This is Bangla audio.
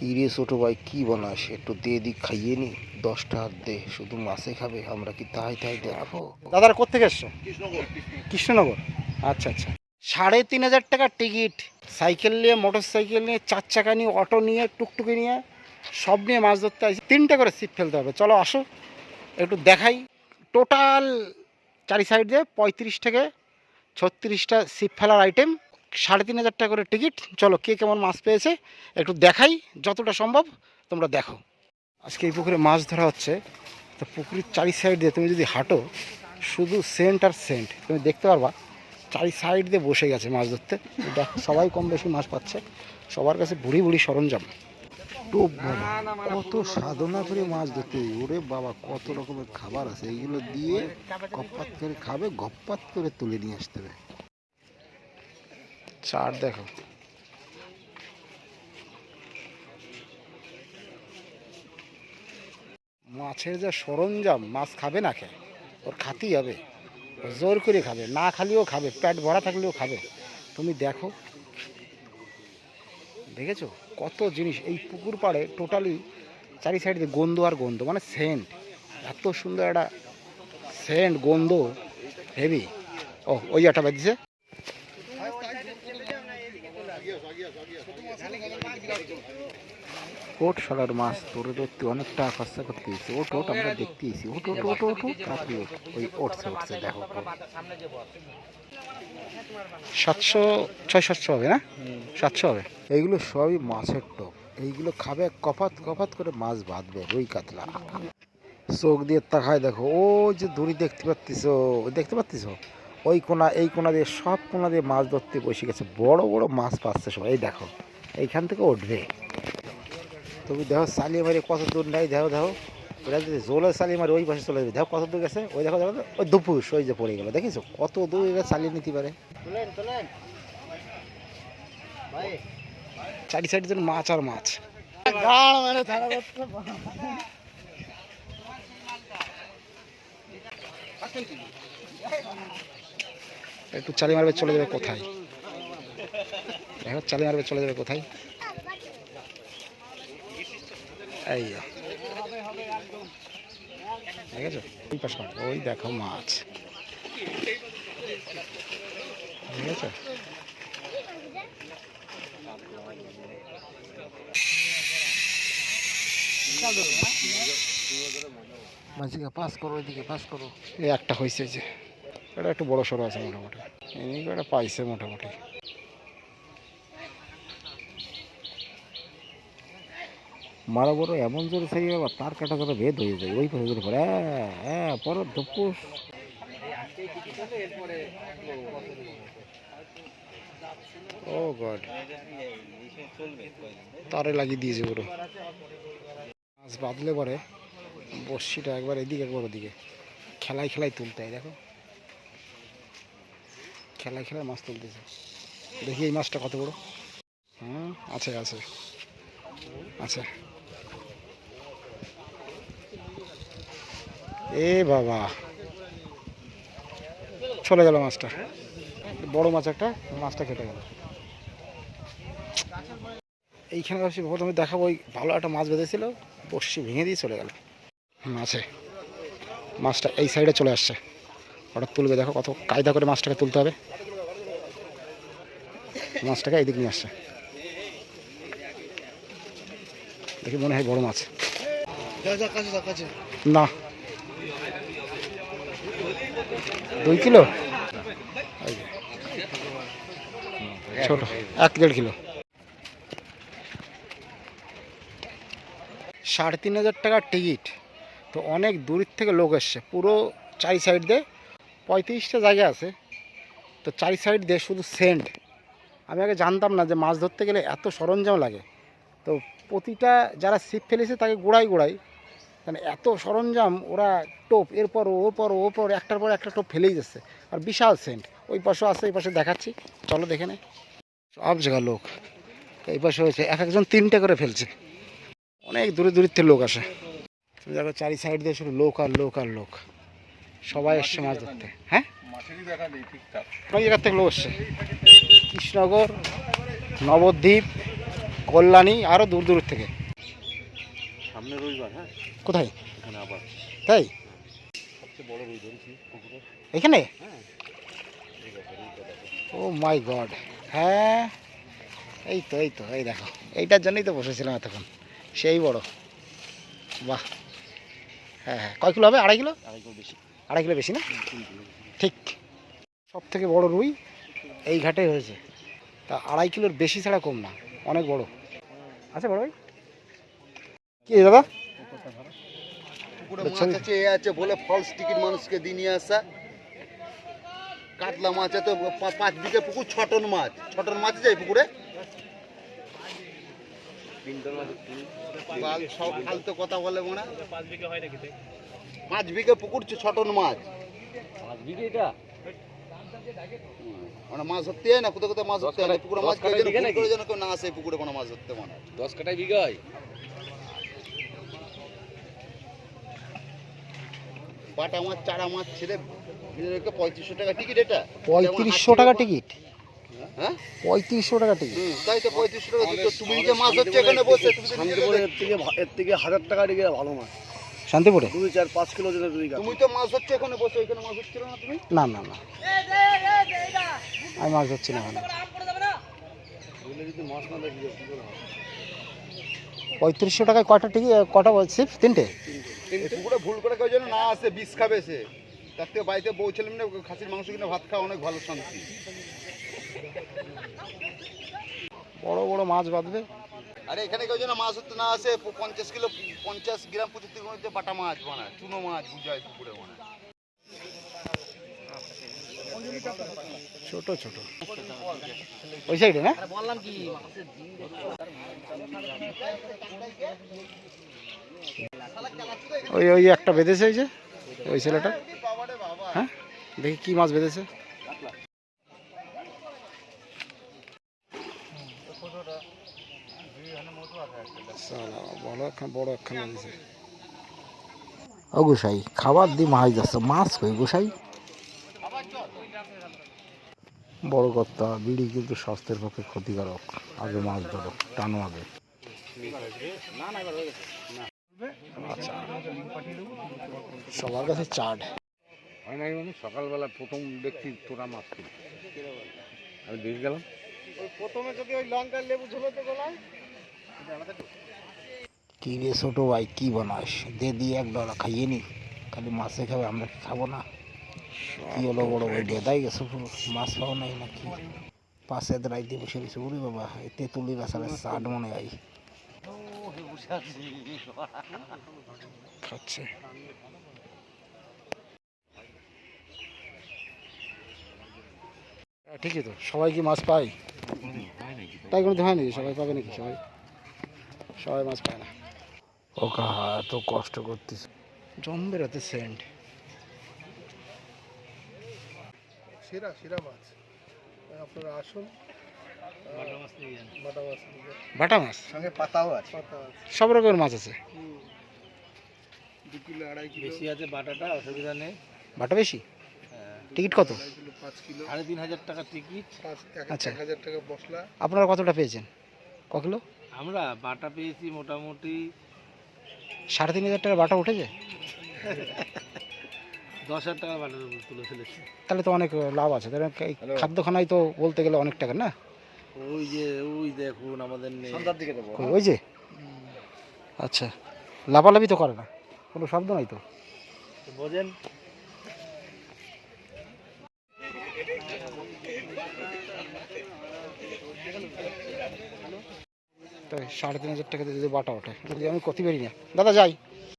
কিরে ছোট ভাই কি বানাস একটু দে দিক খাইয়ে নি 10টা হাত দে শুধু মাছে খাবে আমরা কি তাই তাই দেখো। দাদারা কোথেকে এসছো? কৃষ্ণনগর। আচ্ছা আচ্ছা। 3,500 টাকার টিকিট। সাইকেল নিয়ে, মোটর সাইকেল নিয়ে, 4 চাকা নিয়ে, অটো নিয়ে, টুকটুকি নিয়ে, সব নিয়ে মাছ ধরতে আসি। 3টে করে ছিপ ফেলতে হবে। চলো আসো একটু দেখাই। টোটাল 4 সাইড দিয়ে 35 থেকে 36টা ছিপ ফেলার আইটেম, 3,500 টাকা করে টিকিট। চলো কে কেমন মাছ পেয়েছে একটু দেখাই, যতটা সম্ভব তোমরা দেখো। আজকে এই পুকুরে মাছ ধরা হচ্ছে। তো পুকুরের 4 সাইড দিয়ে তুমি যদি হাঁটো, শুধু সেন্ট আর সেন্ট তুমি দেখতে পারবা। 4 সাইড দিয়ে বসে গেছে মাছ ধরতে। দেখো সবাই কম বেশি মাছ পাচ্ছে, সবার কাছে বুড়ি বুড়ি সরঞ্জাম। টোপ বাবা কত সাধনা করে মাছ ধরতে, ওরে বাবা কত রকমের খাবার আছে, এইগুলো দিয়ে গপ্পাত করে খাবে, গপ্পাত করে তুলে নিয়ে আসতে হবে। চার দেখো, মাছের যা সরঞ্জাম, মাছ খাবে না খেয়ে, ওর খাতেই হবে, জোর করে খাবে, না খালিও খাবে, পেট ভরা থাকলেও খাবে। তুমি দেখো, দেখেছো কত জিনিস এই পুকুর পাড়ে। টোটালি 4 সাইড দিয়ে গন্ধ আর গন্ধ, মানে সেন্ট, এত সুন্দর একটা সেন্ট, গন্ধ হেভি। ও ওই একটা বাজছে। ওট শালার মাছ তোরে ধরতে অনেক টাকা খরচা করতে হয়েছে। ওট ওট আমরা দেখতেইছি, ওট ওট ওট ওট ওট তাড়াতাড়ি ওট। ওই উঠছে উঠছে দেখো। 700-600 হবে না? 700 হবে। এইগুলো সবই মাছের টোপ, এইগুলো খাবে, কপাত কপাত করে মাছ বাঁধবে, রুই কাতলা। চোখ দিয়ে তাকায় দেখো, ও যে দড়ি দেখতে পাচ্ছিস, ওই কোনা এই কোনা দিয়ে সব কোনা দিয়ে মাছ ধরতে বসে গেছে, বড় বড় মাছ পাচ্ছে সবাই। এই দেখো এইখান থেকে উঠবে। তুমি দেখো চালিয়ে মারি কত দূর নাই, দেখো দেখো ওরা যদি জোলে চালিয়ে মারি ওই পাশে চলে যাবে। দেখো কত দূর গেছে, ওই দেখো দেখো ওই দুপুর ওই যে পড়ে গেল, দেখিস কত দূর এরা চালিয়ে নিতে পারে। 4 সাইড যেন মাছ আর মাছ। একটু চালি মারবে চলে যাবে কোথায়, দেখো চালি মারবে চলে যাবে কোথায়। এই দেখেছো ওই পাশে, ওই দেখো মাছ, দেখেছো। মাঝিকে পাস করো, ওইদিকে পাস করো। এই একটা হয়েছে, যে এটা একটু বড় সড়ো আছে মোটামুটি, এটা পাইছে মোটামুটি। মারা বড় এমন জোরে ছাড়িয়ে বাবা, তার কাটা কাটা ভেদ হয়ে যায় ওই পাশে পরে। হ্যাঁ পরে ধপুস। ও গড, তারে লাগিয়ে দিয়েছে পুরো। মাছ বাঁধলে পরে বড়শিটা একবার এদিকে একবার ওদিকে, খেলায় খেলায় তুলতে হয়। দেখো খেলায় খেলায় মাছ তুলতেছে। দেখি এই মাছটা কত বড়। হ্যাঁ আছে আছে আছে। এ বাবা চলে গেল মাছটা, বড় মাছ একটা, মাছটা কেটে গেল। এইখানে বসে প্রথমে দেখাবো, ওই ভালো একটা মাছ বেঁধেছিল, বড়শি ভেঙে দিয়ে চলে গেল। আছে মাছটা এই সাইডে চলে আসছে, ওটা তুলবে। দেখো কত কায়দা করে মাছটাকে তুলতে হবে, মাছটাকে এইদিকে নিয়ে আসছে। দেখি মনে হয় বড় মাছ না, 2 কিলো, ছোট 1-1.5 কিলো। 3,500 টাকার টিকিট। তো অনেক দূরের থেকে লোক এসছে, পুরো 4 সাইড দিয়ে 35টা জায়গা আছে। তো 4 সাইড দিয়ে শুধু সেন্ট। আমি আগে জানতাম না যে মাছ ধরতে গেলে এত সরঞ্জাম লাগে। তো প্রতিটা যারা ছিপ ফেলেছে তাকে গোড়ায় গোড়ায়, মানে এত সরঞ্জাম, ওরা টোপ এরপর ওপর একটার পর একটা টোপ ফেলেই যাচ্ছে। আর বিশাল সেন্ট, ওই পাশে আছে, এই পাশে দেখাচ্ছি, চলো দেখে নে। সব জায়গার লোক, এই পাশে হয়েছে, এক একজন 3টে করে ফেলছে। অনেক দূরে দূরের থেকে লোক আসে। দেখো 4 সাইড দিয়ে শুধু লোক আর লোক আর লোক, সবাই এসছে মাছ ধরতে। হ্যাঁ অনেক জায়গার থেকে লোক এসছে, কৃষ্ণনগর, নবদ্বীপ, কল্যাণী আরও দূর দূর থেকে। সামনে রবিবার, হ্যাঁ কোথায়? এখানে আবার তাই সবচেয়ে বড় রুই ধরেছি পুকুরে। এখানে? হ্যাঁ ও মাই গড, হ্যাঁ এই তো এই তো, এই দেখো এইটার জন্যই তো বসেছিলাম এতক্ষণ, সেই বড়। বাহ, হ্যাঁ হ্যাঁ, কয় কিলো হবে? 2.5 কিলো? 2.5 কিলো বেশি। 2.5 কিলো বেশি না? ঠিক, সব থেকে বড় রুই এই ঘাটে হয়েছে। তা 2.5 কিলোর বেশি ছাড়া কম না, অনেক বড় আছে। বড় ভাই কি দাদা? পুকুরে মাছ আছে, এ আছে বলে ফলস টিকিট মানুষকে দিয়ে নিয়ে আসা। কাতলা মাছ আছে তো 5 বিঘে পুকুর, 6 টন মাছ। 6 টন মাছ যায় পুকুরে। বাল সব ফালতু কথা বলে মনে। 5 বিঘে হয় নাকি? 5 বিঘে পুকুর, 6 টন মাছ। 5 বিঘে এটা মানে মাছ ধরতে হয় না, কোথাও কোথাও মাছ ধরতে হয় না। পুকুরে মাছ কেউ যেন ভুল করে যেন কেউ না আসে পুকুরে কোনো মাছ ধরতে মানে। 10 কাঠায় বিঘা হয়। বাটা মাছ, চারা মাছ ছেড়ে 3500 টাকা টিকিট এটা। 3500 টাকা টিকিট? হ্যাঁ 3500 টাকা টিকিট? তাই তো 3500 টাকা দিচ্ছ। তুমি যে মাছ হচ্ছে এখানে বসে, তুমি তো নিজে দেখো। এর থেকে 1000 টাকা দিকে ভালো মাছ। শান্তিপুরে 2, 4, 5 কিলো যেটা রুই গাছ। তুমি তো মাছ হচ্ছে এখানে বসে, এখানে মাছ হচ্ছিল না তুমি? না না না, আমি মাছ ধরছি না এখানে। বলে যদি মাছ না দেখি কি করে হবে? 3500 টাকায় কয়টা টিকিট, কটা সিপ? 3টে? এই পুকুরে ভুল করে কেউ যেন না আসে, বিষ খাবে সে। তার থেকে বাড়িতে বউ ছেলে মিলে খাসির মাংস কিনে ভাত খাওয়া অনেক ভালো শান্তি। বড় বড় মাছ বাঁধবে। আরে এখানে কেউ যেন মাছ ধরতে না আসে। 50 কিলো 50 গ্রাম 75 গ্রাম বাটা মাছ বানায়, চুনো মাছ বুঝায় পুকুরে বানায়। ছোট ছোট ওই সাইডে না? ওই ওই একটা বেঁধেছে, ওই যে ওই ছেলেটা। হ্যাঁ দেখি কি মাছ বেঁধেছে। বড় একখান বেঁধেছে। ও গোসাই, খাবার দিয়ে মাছ যাচ্ছে, মাছ কই গোসাই? বড় কর্তা, বিড়ি কিন্তু স্বাস্থ্যের পক্ষে ক্ষতিকারক। আগে মাছ ধরো, টানো আগে। আচ্ছা, সবার কাছে চাট হয় নাই মানে সকালবেলা প্রথম দেখছি তোরা মাছ কিনে আমি দেখে গেলাম। প্রথমে যদি ওই লঙ্কার লেবু ঝোলাতে গলায়। কি রে ছোট ভাই, কি বানাস? দে দিয়ে এক ডলা খাইয়ে নি, খালি মাছে খাবে, আমরা কি খাবো না? কি হলো বড় ভাই, বেদাই গেছো পুরো, মাছ পাও নাই নাকি? পাশে রাইতে বসে রয়েছে। উড়ি বাবা, এতে তুলি বেসারে চাট মনে হয় খাচ্ছে। ঠিকই তো, সবাই কি মাছ পায়? তাই কোনো হয় নাকি? সবাই পাবে নাকি? সবাই সবাই মাছ পায় না। ও কাহা, এত কষ্ট করতেছে। জম্বের হাতে সেন্ট। সেরা সেরা মাছ আপনারা আসুন। বাটা মাছ সঙ্গে পাতাও আছে। পাতা আছে, সব রকমের মাছ আছে। 2 কিলো 2.5 কিলো বেশি আছে বাটাটা, অসুবিধা নেই। বাটা বেশি? টিকিট কত? 2.5 কিলো 5 কিলো 3,500 টাকা টিকিট। 1 আচ্ছা। 1000 টাকা মশলা। আপনারা কতটা পেয়েছেন? ক কিলো? আমরা বাটা পেয়েছি মোটামুটি 3,500 টাকার বাটা উঠেছে? 10,000 টাকা বাটার উপর তুলে ফেলেছি। তাহলে তো অনেক লাভ আছে। তাহলে এই খাদ্যখানায় তো বলতে গেলে অনেক টাকা না? ওই দেখুন আমাদের নেই। সন্ধ্যার দিকে দেবো। ওই যে, আচ্ছা, লাভালাভি তো করে না, কোনো শব্দ নাই তো? বোঝেন তাই 3,500 টাকা দিয়ে যদি বাটা ওঠে, যদি আমি করতে পারি না দাদা, যাই।